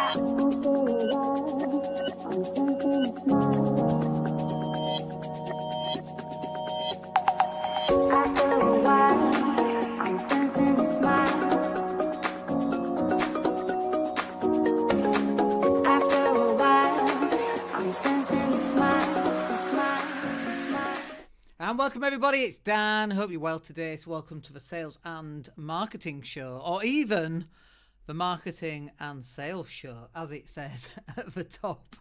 And welcome everybody, it's Dan. Hope you're well today. So welcome to the Sales and Marketing Show, or even the Marketing and Sales Show, as it says at the top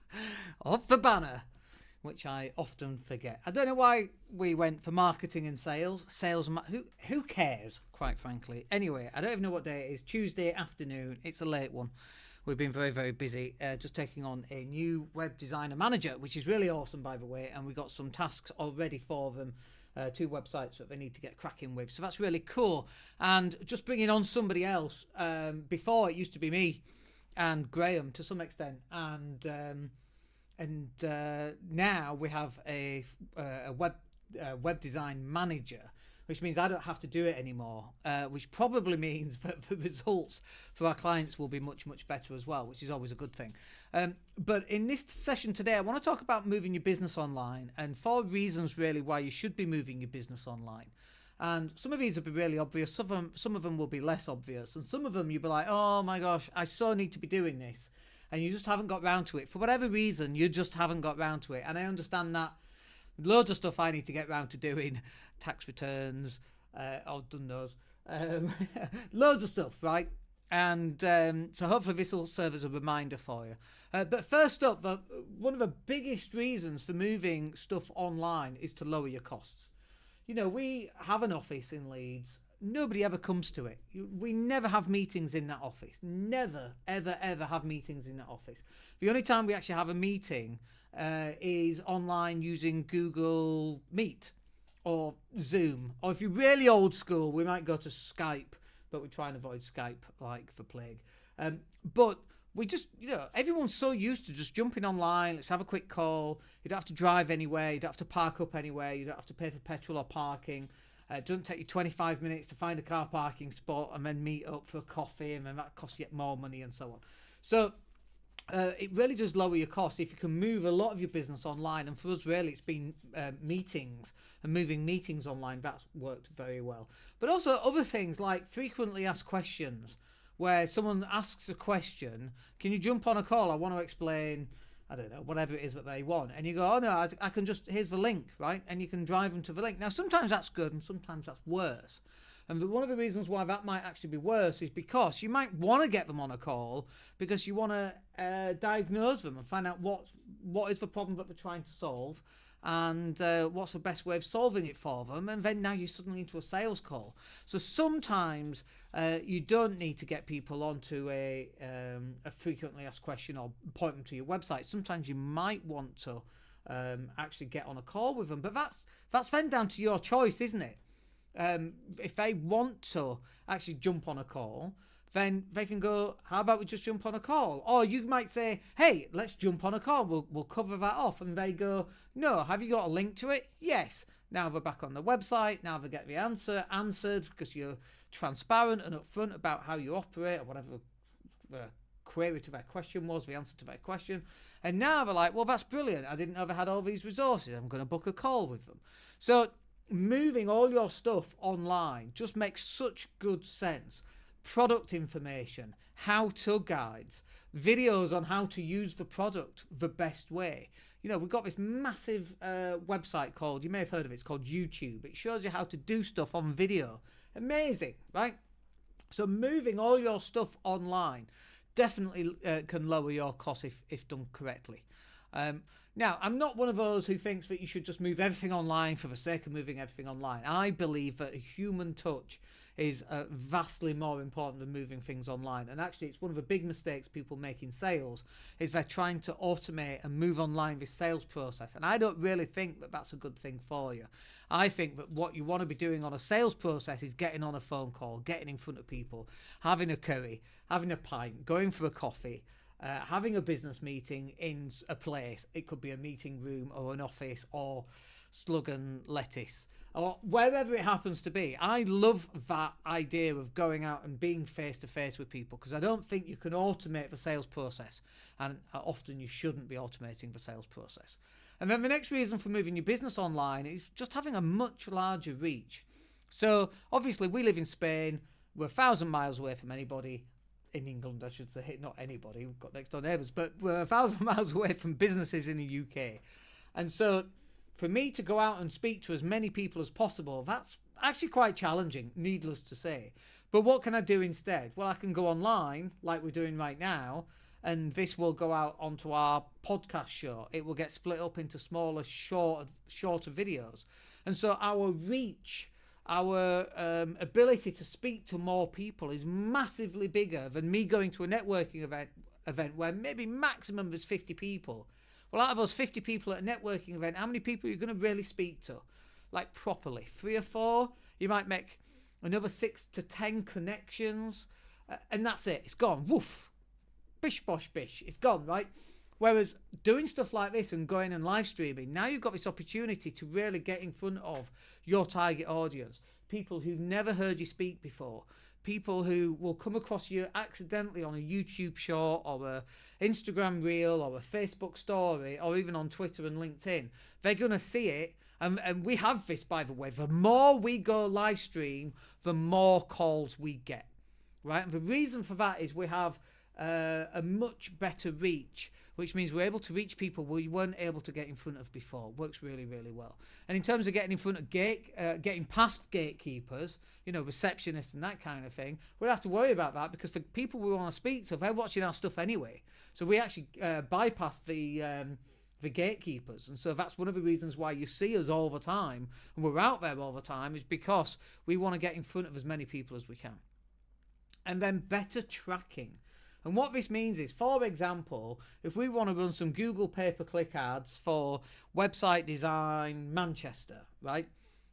of the banner, which I often forget. I don't know why we went for marketing and sales. Who cares, quite frankly? Anyway, I don't even know what day it is. Tuesday afternoon. It's a late one. We've been very, very busy just taking on a new web designer manager, which is really awesome, by the way. And we got some tasks already for them, 2 websites that they need to get cracking with. So that's really cool. And just bringing on somebody else. Before, it used to be me and Graham to some extent. And now we have a web design manager, which means I don't have to do it anymore, which probably means that the results for our clients will be much, much better as well, which is always a good thing. But in this session today, I want to talk about moving your business online, and 4 reasons really why you should be moving your business online. And some of these will be really obvious, some of them will be less obvious, and some of them you'll be like, oh my gosh, I so need to be doing this, and you just haven't got round to it. For whatever reason, you just haven't got round to it, and I understand that. Loads of stuff I need to get round to doing, tax returns, I've done those, loads of stuff, right? And so hopefully this will serve as a reminder for you. But first up, one of the biggest reasons for moving stuff online is to lower your costs. You know, we have an office in Leeds. Nobody ever comes to it. We never have meetings in that office. Never, ever, ever have meetings in that office. The only time we actually have a meeting is online using Google Meet or Zoom. Or if you're really old school, we might go to Skype, but we try and avoid Skype like the plague. But we just, you know, everyone's so used to just jumping online. Let's have a quick call. You don't have to drive anywhere. You don't have to park up anywhere. You don't have to pay for petrol or parking. It doesn't take you 25 minutes to find a car parking spot and then meet up for a coffee, and then that costs you more money and so on. So it really does lower your costs if you can move a lot of your business online. And for us, really, it's been meetings and moving meetings online. That's worked very well. But also other things like frequently asked questions, where someone asks a question, can you jump on a call? I want to explain, I don't know, whatever it is that they want. And you go, oh no, I can just, here's the link, right? And you can drive them to the link. Now, sometimes that's good and sometimes that's worse. And one of the reasons why that might actually be worse is because you might want to get them on a call because you want to diagnose them and find out what is the problem that they're trying to solve, and what's the best way of solving it for them. And then now you're suddenly into a sales call. So sometimes you don't need to get people onto a frequently asked question or point them to your website. Sometimes you might want to actually get on a call with them, but that's then down to your choice, isn't it? If they want to actually jump on a call, then they can go, how about we just jump on a call? Or you might say, hey, let's jump on a call. We'll cover that off. And they go, no, have you got a link to it? Yes. Now they're back on the website. Now they get the answer answered because you're transparent and upfront about how you operate, or whatever the query to their question was, the answer to their question. And now they're like, well, that's brilliant. I didn't know they had all these resources. I'm going to book a call with them. So moving all your stuff online just makes such good sense. Product information, how-to guides, videos on how to use the product the best way. You know, we've got this massive website called, you may have heard of it, it's called YouTube. It shows you how to do stuff on video. Amazing, right? So moving all your stuff online definitely can lower your costs if done correctly. Now, I'm not one of those who thinks that you should just move everything online for the sake of moving everything online. I believe that a human touch is vastly more important than moving things online. And actually, it's one of the big mistakes people make in sales is they're trying to automate and move online this sales process. And I don't really think that that's a good thing for you. I think that what you want to be doing on a sales process is getting on a phone call, getting in front of people, having a curry, having a pint, going for a coffee, having a business meeting in a place. It could be a meeting room or an office or slug and lettuce. or wherever it happens to be. I love that idea of going out and being face to face with people, because I don't think you can automate the sales process, and often you shouldn't be automating the sales process. And then the next reason for moving your business online is just having a much larger reach. So obviously we live in Spain, we're 1,000 miles away from anybody. In England, I should say, not anybody, we've got next door neighbours, but we're 1,000 miles away from businesses in the UK. And so for me to go out and speak to as many people as possible, that's actually quite challenging, needless to say. But what can I do instead? Well, I can go online, like we're doing right now, and this will go out onto our podcast show. It will get split up into smaller, shorter videos. And so our reach, our ability to speak to more people is massively bigger than me going to a networking event where maybe maximum is 50 people. Well, out of those 50 people at a networking event, how many people are you going to really speak to? Like properly? 3 or 4? You might make another 6 to 10 connections, and that's it. It's gone. Woof. Bish, bosh, bish. It's gone, right? Whereas doing stuff like this and going and live streaming, now you've got this opportunity to really get in front of your target audience, people who've never heard you speak before, people who will come across you accidentally on a YouTube short or a Instagram reel or a Facebook story or even on Twitter and LinkedIn. They're going to see it. And we have this, by the way, the more we go live stream, the more calls we get, right? And the reason for that is we have a much better reach, which means we're able to reach people we weren't able to get in front of before. Works really, really well. And in terms of getting in front of getting past gatekeepers, receptionists and that kind of thing, we don't have to worry about that, because the people we want to speak to, they're watching our stuff anyway. So we actually bypass the gatekeepers. And so that's one of the reasons why you see us all the time and we're out there all the time, is because we want to get in front of as many people as we can. And then better tracking. And what this means is, for example, if we want to run some Google pay-per-click ads for website design Manchester, right?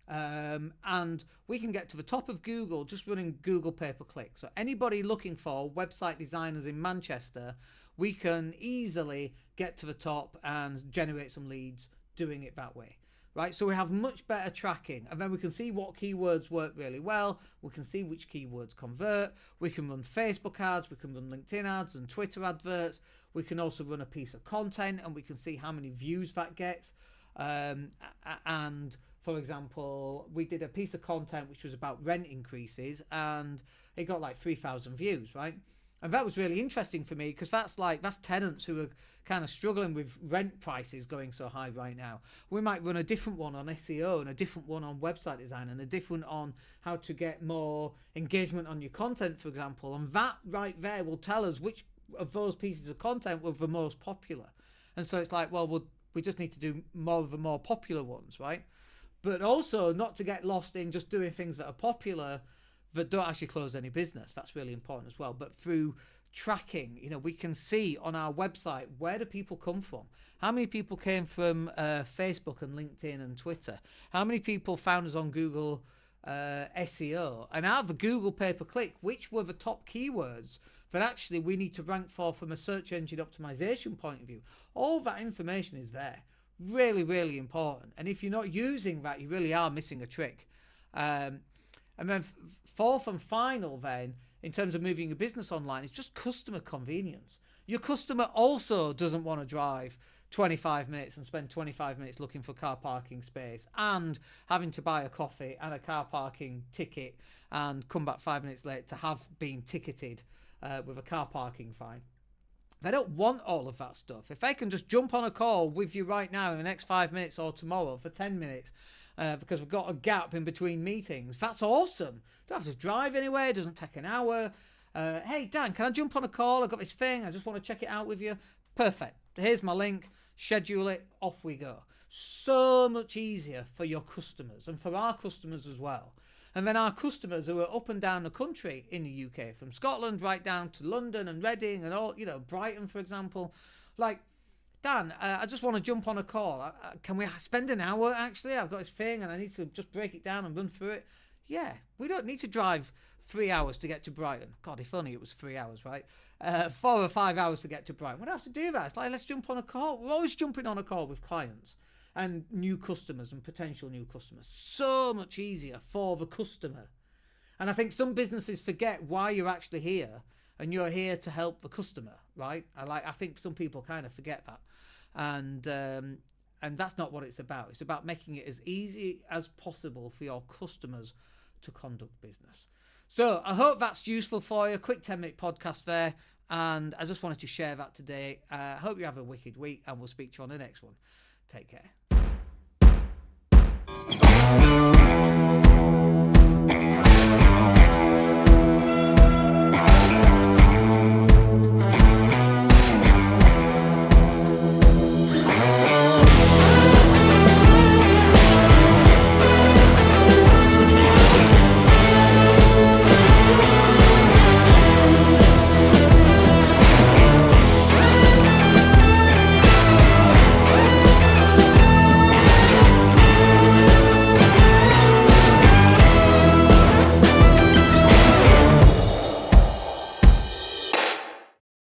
And we can get to the top of Google just running Google pay-per-click. So anybody looking for website designers in Manchester, we can easily get to the top and generate some leads doing it that way. Right, so we have much better tracking, and then we can see what keywords work really well. We can see which keywords convert. We can run Facebook ads, we can run LinkedIn ads and Twitter adverts. We can also run a piece of content, and we can see how many views that gets. And for example, we did a piece of content which was about rent increases, and it got like 3,000 views, right? And that was really interesting for me, because that's tenants who are kind of struggling with rent prices going so high right now. We might run a different one on SEO and a different one on website design and a different on how to get more engagement on your content, for example. And that right there will tell us which of those pieces of content were the most popular. And so it's like, well, we just need to do more of the more popular ones, right? But also not to get lost in just doing things that are popular that don't actually close any business. That's really important as well. But through tracking, we can see on our website, where do people come from? How many people came from Facebook and LinkedIn and Twitter? How many people found us on Google SEO? And out of the Google pay-per-click, which were the top keywords that actually we need to rank for from a search engine optimization point of view? All that information is there. Really, really important. And if you're not using that, you really are missing a trick. And then fourth and final then, in terms of moving your business online, is just customer convenience. Your customer also doesn't want to drive 25 minutes and spend 25 minutes looking for car parking space and having to buy a coffee and a car parking ticket and come back 5 minutes late to have been ticketed with a car parking fine. They don't want all of that stuff. If they can just jump on a call with you right now in the next 5 minutes or tomorrow for 10 minutes, because we've got a gap in between meetings, that's awesome. Don't have to drive anywhere. It doesn't take an hour. Hey, Dan, can I jump on a call? I've got this thing. I just want to check it out with you. Perfect. Here's my link. Schedule it. Off we go. So much easier for your customers and for our customers as well. And then our customers who are up and down the country in the UK, from Scotland right down to London and Reading and all, Brighton, for example. Like, Dan, I just want to jump on a call. Can we spend an hour, actually? I've got this thing and I need to just break it down and run through it. Yeah, we don't need to drive 3 hours to get to Brighton. God, if only it was 3 hours, right? 4 or 5 hours to get to Brighton. We don't have to do that. It's like, let's jump on a call. We're always jumping on a call with clients. and new customers and potential new customers. So much easier for the customer. And I think some businesses forget why you're actually here, and you're here to help the customer, right? I think some people kind of forget that. And that's not what it's about. It's about making it as easy as possible for your customers to conduct business. So I hope that's useful for you. Quick 10-minute podcast there. And I just wanted to share that today. I hope you have a wicked week, and we'll speak to you on the next one. Take care.